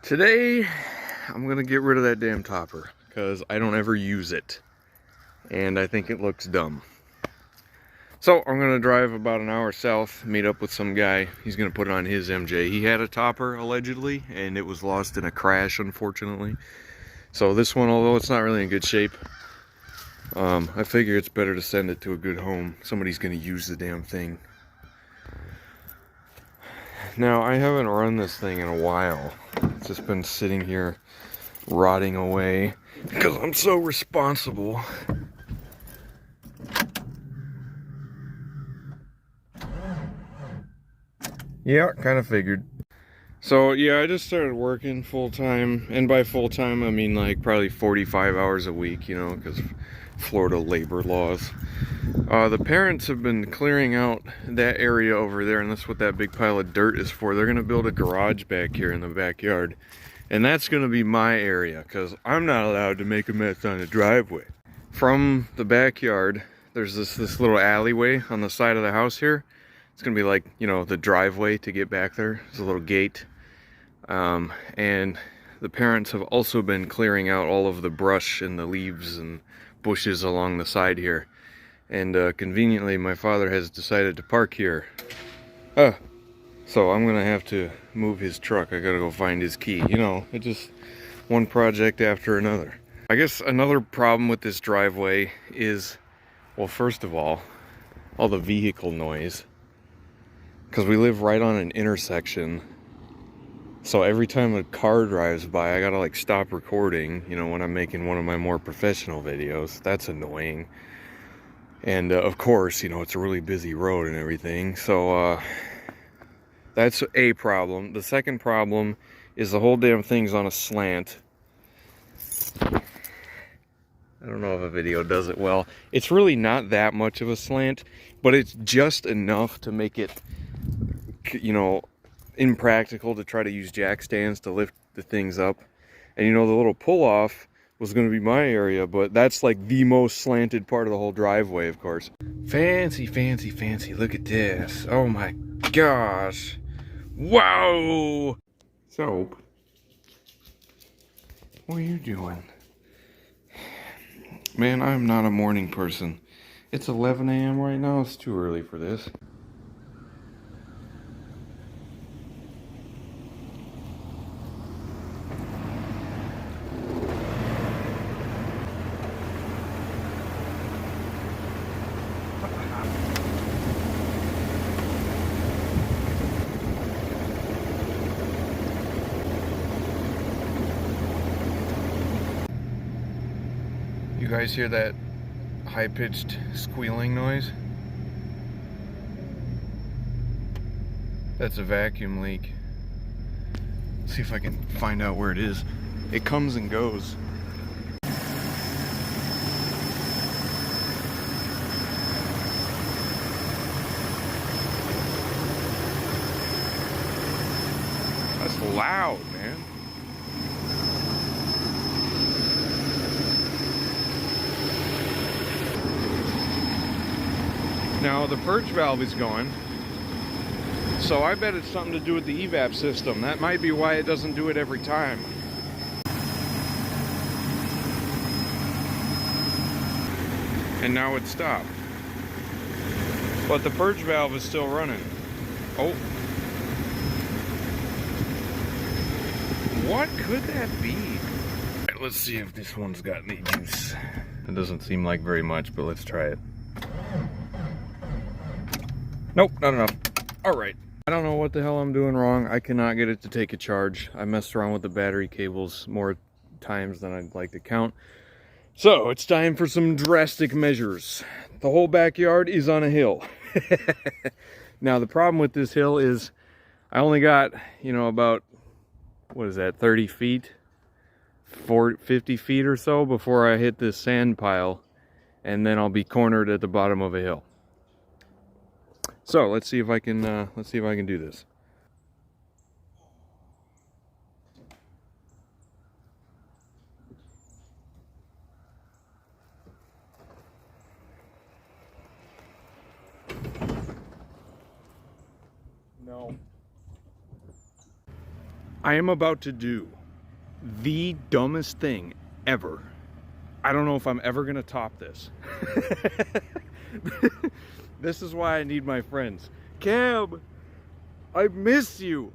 Today, I'm gonna get rid of that damn topper because I don't ever use it. And I think it looks dumb. So I'm gonna drive about an hour south, meet up with some guy. He's gonna put it on his MJ. He had a topper, allegedly, and it was lost in a crash, unfortunately. So this one, although it's not really in good shape, I figure it's better to send it to a good home. Somebody's gonna use the damn thing. Now, I haven't run this thing in a while. It's just been sitting here rotting away because I'm so responsible. Yeah, kind of figured. So yeah, I just started working full-time, and by full-time I mean like probably 45 hours a week, you know, because Florida labor laws. The parents have been clearing out that area over there, and that's what that big pile of dirt is for. They're gonna build a garage back here in the backyard, and that's gonna be my area because I'm not allowed to make a mess on the driveway. From the backyard, there's this little alleyway on the side of the house here. It's gonna be like, you know, the driveway to get back there. There's a little gate. And the parents have also been clearing out all of the brush and the leaves and bushes along the side here. And conveniently, my father has decided to park here. So I'm gonna have to move his truck. I gotta go find his key. You know, it's just one project after another. I guess another problem with this driveway is, well, first of all the vehicle noise. Because we live right on an intersection, so every time a car drives by, I gotta like stop recording, you know, when I'm making one of my more professional videos. That's annoying. And of course, you know, it's a really busy road and everything, so that's a problem. The second problem is the whole damn thing's on a slant. I don't know if a video does it well. It's really not that much of a slant, but it's just enough to make it, you know, impractical to try to use jack stands to lift the things up. And you know, the little pull-off was going to be my area, but that's like the most slanted part of the whole driveway, of course. Fancy, fancy, fancy. Look at this. Oh my gosh. Wow. Soap, what are you doing? Man, I'm not a morning person. It's 11 a.m. right now. It's too early for this. You guys hear that high-pitched squealing noise? That's a vacuum leak. Let's see if I can find out where it is. It comes and goes. That's loud, man. Now the purge valve is going, so I bet it's something to do with the evap system. That might be why it doesn't do it every time. And now it stopped. But the purge valve is still running. Oh. What could that be? Right, let's see if this one's got any juice. It doesn't seem like very much, but let's try it. Nope, not enough. Alright. I don't know what the hell I'm doing wrong. I cannot get it to take a charge. I messed around with the battery cables more times than I'd like to count. So, it's time for some drastic measures. The whole backyard is on a hill. Now, the problem with this hill is I only got, you know, about, what is that, 30 feet? 50 feet or so before I hit this sand pile. And then I'll be cornered at the bottom of a hill. So let's see if I can do this. No. I am about to do the dumbest thing ever. I don't know if I'm ever gonna top this. This is why I need my friends. Cam, I miss you.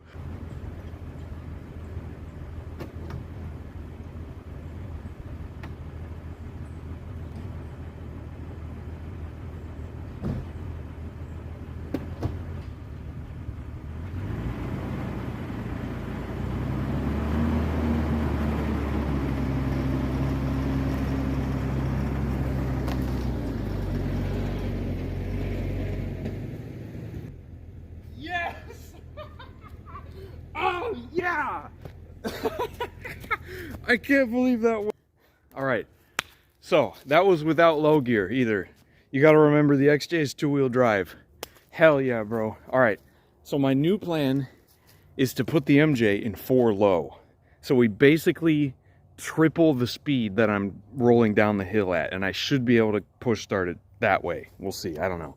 Yes! Oh, yeah! I can't believe that. All right, so that was without low gear either. You got to remember the XJ is two-wheel drive. Hell yeah, bro. All right, so my new plan is to put the MJ in 4 low. So we basically triple the speed that I'm rolling down the hill at, and I should be able to push start it that way. We'll see. I don't know.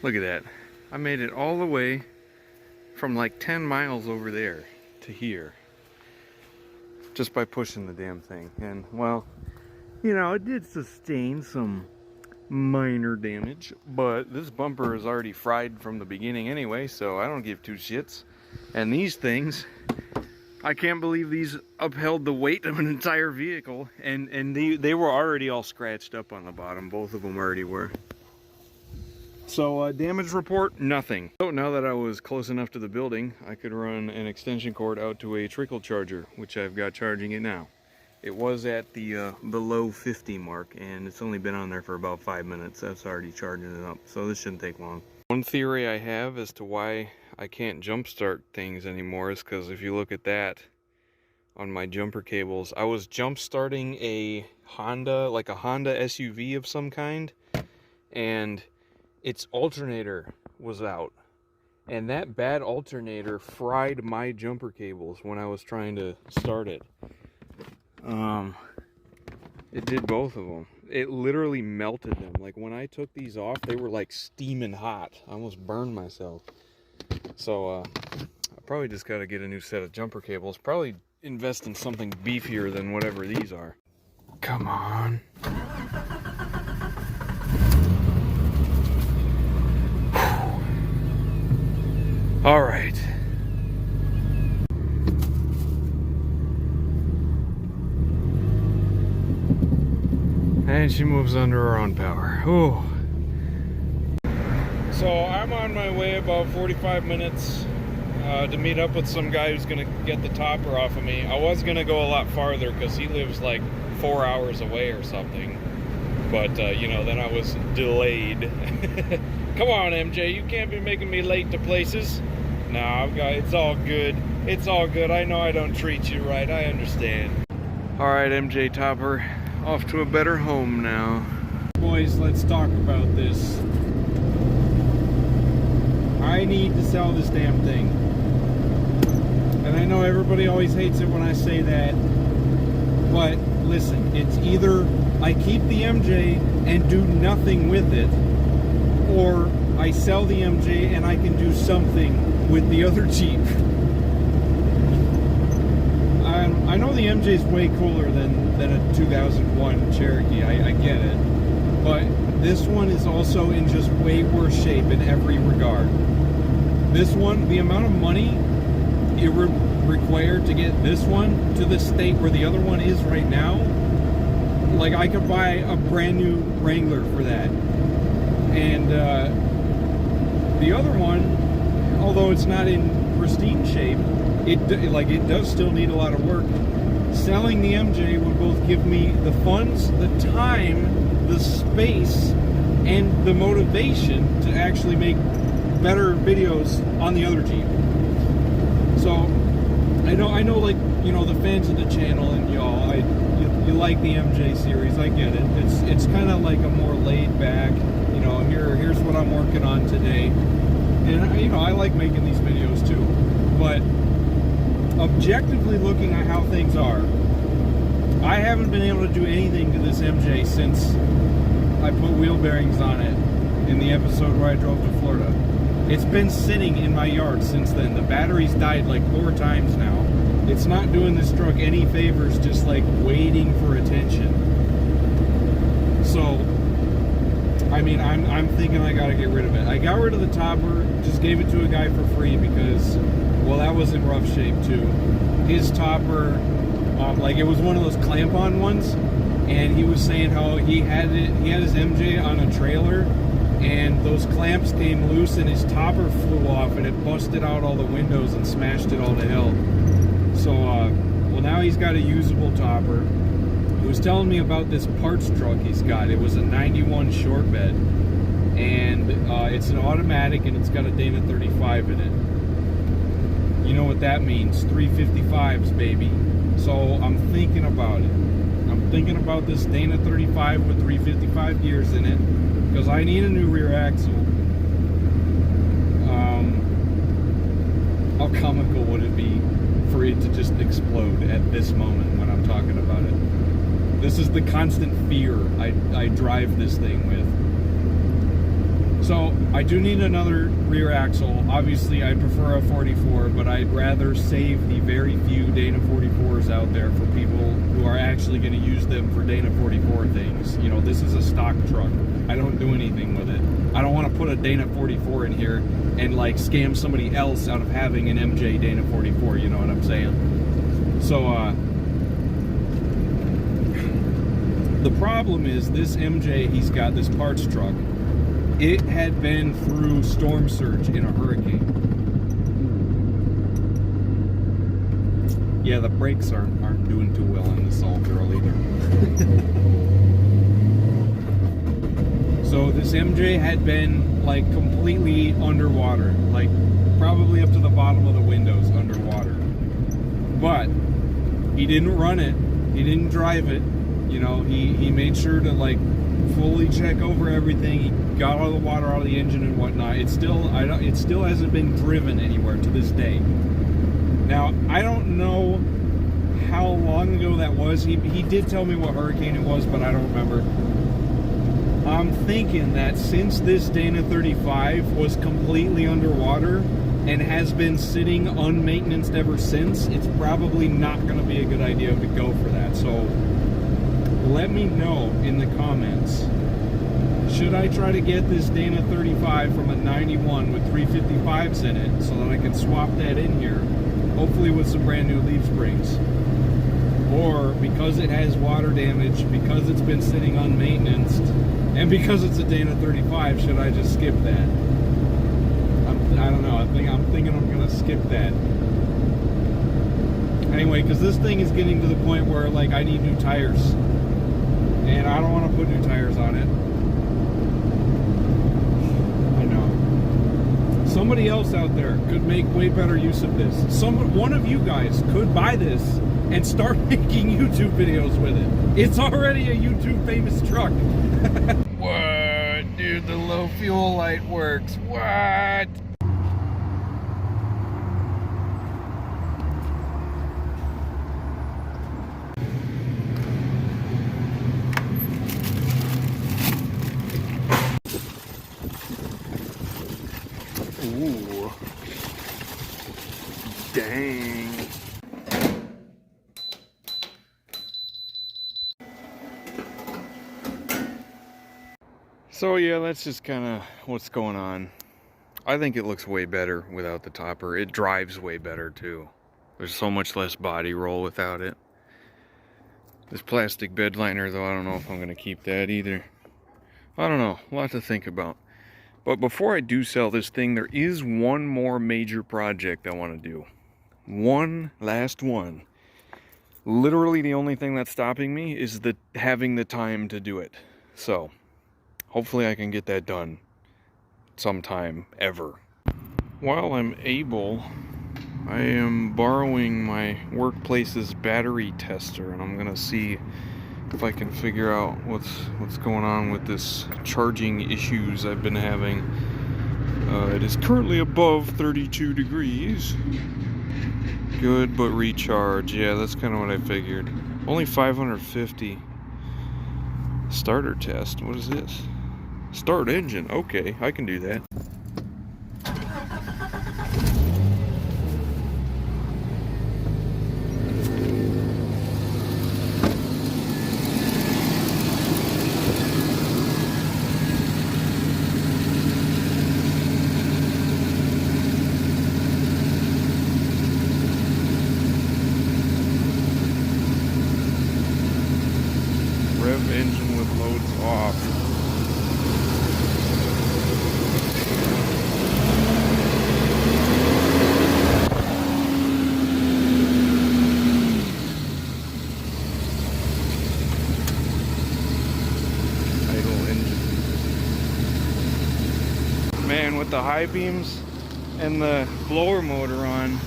Look at that. I made it all the way from like 10 miles over there to here. Just by pushing the damn thing. And, well, you know, it did sustain some minor damage. But this bumper is already fried from the beginning anyway, so I don't give two shits. And these things, I can't believe these upheld the weight of an entire vehicle. And they were already all scratched up on the bottom. Both of them already were. So damage report, nothing. So now that I was close enough to the building, I could run an extension cord out to a trickle charger, which I've got charging it now. It was at the below 50 mark, and it's only been on there for about 5 minutes. That's already charging it up, so this shouldn't take long. One theory I have as to why I can't jump start things anymore is because if you look at that on my jumper cables, I was jump starting a Honda, like a Honda SUV of some kind, and its alternator was out, and that bad alternator fried my jumper cables when I was trying to start it. It did both of them. It literally melted them. Like when I took these off, they were like steaming hot. I almost burned myself. So I probably just got to get a new set of jumper cables. Probably invest in something beefier than whatever these are. Come on. All right. And she moves under her own power. Ooh. So I'm on my way about 45 minutes to meet up with some guy who's gonna get the topper off of me. I was gonna go a lot farther because he lives like 4 hours away or something. But, you know, then I was delayed. Come on, MJ, you can't be making me late to places. No, it's all good. It's all good. I know I don't treat you right. I understand. All right, MJ Topper, off to a better home now. Boys, let's talk about this. I need to sell this damn thing. And I know everybody always hates it when I say that. But listen, it's either I keep the MJ and do nothing with it, or I sell the MJ and I can do something with the other Jeep. I know the MJ is way cooler than a 2001 Cherokee, I get it. But this one is also in just way worse shape in every regard. This one, the amount of money it required to get this one to the state where the other one is right now, like I could buy a brand new Wrangler for that. And the other one, although it's not in pristine shape, it does still need a lot of work. Selling the MJ would both give me the funds, the time, the space, and the motivation to actually make better videos on the other Jeep. So I know, like, you know, the fans of the channel and y'all, you like the MJ series. I get it. It's kind of like a more laid back, you know, here's what I'm working on today, and you know, I like making these videos too. But objectively looking at how things are, I haven't been able to do anything to this MJ since I put wheel bearings on it in the episode where I drove to Florida. It's been sitting in my yard since then. The battery's died like 4 times now. It's not doing this truck any favors, just like waiting for attention. So, I mean, I'm thinking I gotta get rid of it. I got rid of the topper, just gave it to a guy for free because, well, that was in rough shape too. His topper, like, it was one of those clamp-on ones, and he was saying how he had his MJ on a trailer, and those clamps came loose and his topper flew off and it busted out all the windows and smashed it all to hell. So, well, now he's got a usable topper. He was telling me about this parts truck he's got. It was a 91 short bed, and it's an automatic, and it's got a Dana 35 in it. You know what that means, 355s, baby. So I'm thinking about it. I'm thinking about this Dana 35 with 355 gears in it, because I need a new rear axle. How comical would it be for it to just explode at this moment when I'm talking about it? This is the constant fear I drive this thing with. So I do need another rear axle. Obviously I prefer a 44, but I'd rather save the very few Dana 44s out there for people who are actually going to use them for Dana 44 things. You know, this is a stock truck. I don't do anything with it. I don't want to put a Dana 44 in here and like scam somebody else out of having an MJ Dana 44, you know what I'm saying? So, the problem is this MJ he's got, this parts truck, it had been through storm surge in a hurricane. Yeah, the brakes aren't doing too well on this All Girl either. So this MJ had been like completely underwater, like probably up to the bottom of the windows underwater. But he didn't run it, he didn't drive it, you know, he made sure to like fully check over everything. He got all the water out of the engine and whatnot. It still hasn't been driven anywhere to this day. Now, I don't know how long ago that was. He did tell me what hurricane it was, but I don't remember. I'm thinking that since this Dana 35 was completely underwater and has been sitting unmaintenanced ever since, it's probably not going to be a good idea to go for that. So let me know in the comments. Should I try to get this Dana 35 from a 91 with 355s in it so that I can swap that in here, hopefully with some brand new leaf springs? Or because it has water damage, because it's been sitting unmaintenanced, and because it's a Dana 35, should I just skip that? I don't know. I'm thinking I'm gonna skip that. Anyway, because this thing is getting to the point where like I need new tires, and I don't want to put new tires on it. I know. Somebody else out there could make way better use of this. One of you guys could buy this and start making YouTube videos with it. It's already a YouTube famous truck. What? Dude, the low fuel light works. What? Ooh. Dang. So yeah, that's just kind of what's going on. I think it looks way better without the topper. It drives way better too. There's so much less body roll without it. This plastic bed liner though, I don't know if I'm going to keep that either. I don't know, a lot to think about. But before I do sell this thing, there is one more major project I want to do. One last one. Literally the only thing that's stopping me is having the time to do it. So hopefully I can get that done sometime ever. while I'm able, I am borrowing my workplace's battery tester, and I'm gonna see if I can figure out what's going on with this charging issues I've been having. It is currently above 32 degrees. Good, but recharge. Yeah, that's kind of what I figured. Only 550. Starter test. What is this? Start engine. Okay, I can do that. Rev engine with loads off. Idle engine. Man, with the high beams and the blower motor on,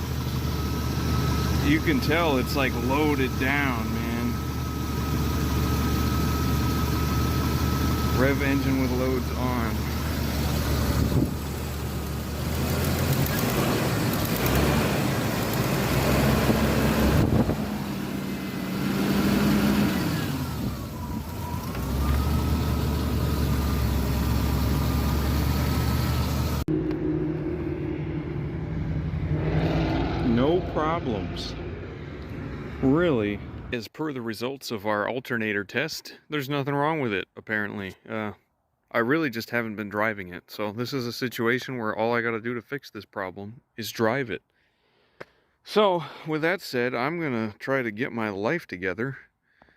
you can tell it's like loaded down, man. Rev engine with loads on. No problems. Really? As per the results of our alternator test, there's nothing wrong with it, apparently. I really just haven't been driving it, so this is a situation where all I gotta do to fix this problem is drive it. So, with that said, I'm gonna try to get my life together.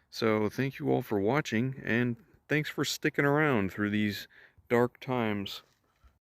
So, thank you all for watching, and thanks for sticking around through these dark times.